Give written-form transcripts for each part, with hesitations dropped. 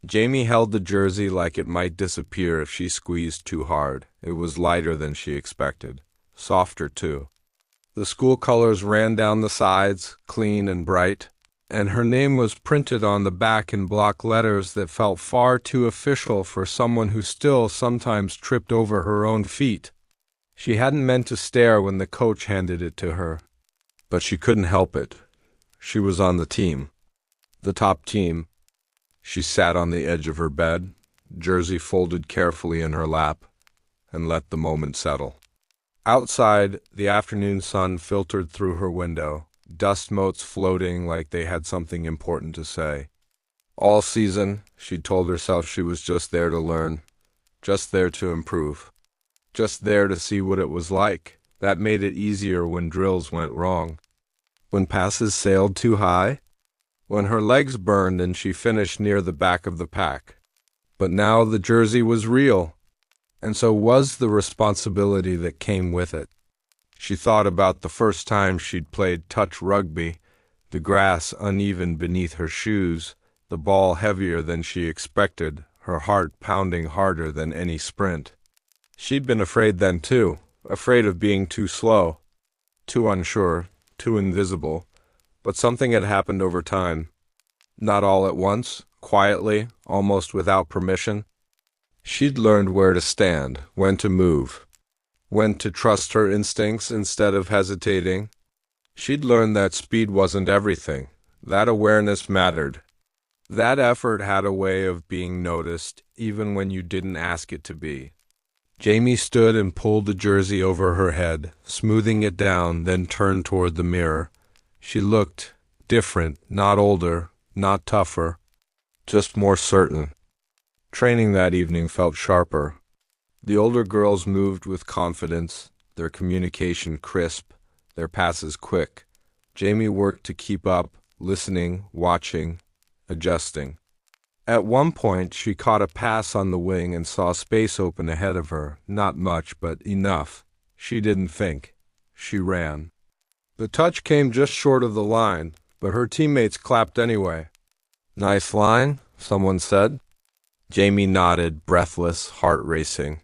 Jamie held the jersey like it might disappear if she squeezed too hard. It was lighter than she expected. Softer, too. The school colors ran down the sides, clean and bright, and her name was printed on the back in block letters that felt far too official for someone who still sometimes tripped over her own feet. She hadn't meant to stare when the coach handed it to her, but she couldn't help it. She was on the team. The top team. She sat on the edge of her bed, jersey folded carefully in her lap, and let the moment settle. Outside, the afternoon sun filtered through her window, dust motes floating like they had something important to say. All season, she'd told herself she was just there to learn, just there to improve, just there to see what it was like. That made it easier when drills went wrong, when passes sailed too high, when her legs burned and she finished near the back of the pack. But now the jersey was real, and so was the responsibility that came with it. She thought about the first time she'd played touch rugby, the grass uneven beneath her shoes, the ball heavier than she expected, her heart pounding harder than any sprint. She'd been afraid then too, afraid of being too slow, too unsure, too invisible. But something had happened over time. Not all at once, quietly, almost without permission. She'd learned where to stand, when to move, when to trust her instincts instead of hesitating. She'd learned that speed wasn't everything, that awareness mattered. That effort had a way of being noticed, even when you didn't ask it to be. Jamie stood and pulled the jersey over her head, smoothing it down, then turned toward the mirror. She looked different, not older, not tougher, just more certain. Training that evening felt sharper. The older girls moved with confidence, their communication crisp, their passes quick. Jamie worked to keep up, listening, watching, adjusting. At one point, she caught a pass on the wing and saw space open ahead of her. Not much, but enough. She didn't think. She ran. The touch came just short of the line, but her teammates clapped anyway. "Nice line," someone said. Jamie nodded, breathless, heart racing.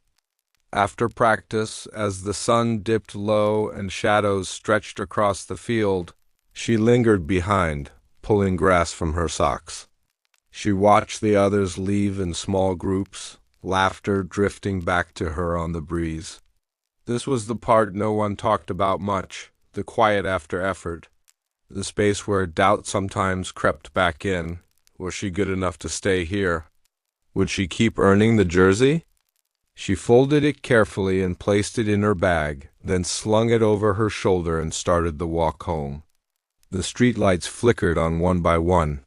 After practice, as the sun dipped low and shadows stretched across the field, she lingered behind, pulling grass from her socks. She watched the others leave in small groups, laughter drifting back to her on the breeze. This was the part no one talked about much, the quiet after effort, the space where doubt sometimes crept back in. Was she good enough to stay here? Would she keep earning the jersey? She folded it carefully and placed it in her bag, then slung it over her shoulder and started the walk home. The streetlights flickered on one by one.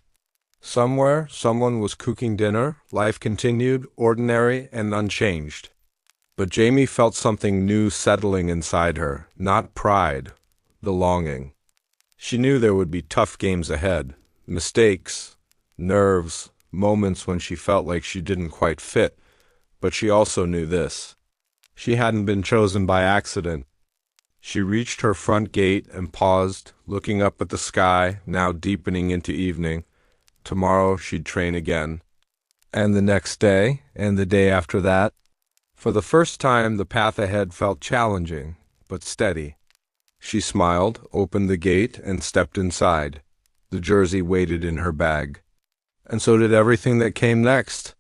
Somewhere, someone was cooking dinner. Life continued, ordinary and unchanged. But Jamie felt something new settling inside her, not pride, the longing. She knew there would be tough games ahead, mistakes, nerves, moments when she felt like she didn't quite fit, but she also knew this. She hadn't been chosen by accident. She reached her front gate and paused, looking up at the sky, now deepening into evening. Tomorrow she'd train again. And the next day, and the day after that. For the first time, the path ahead felt challenging, but steady. She smiled, opened the gate, and stepped inside. The jersey waited in her bag. And so did everything that came next.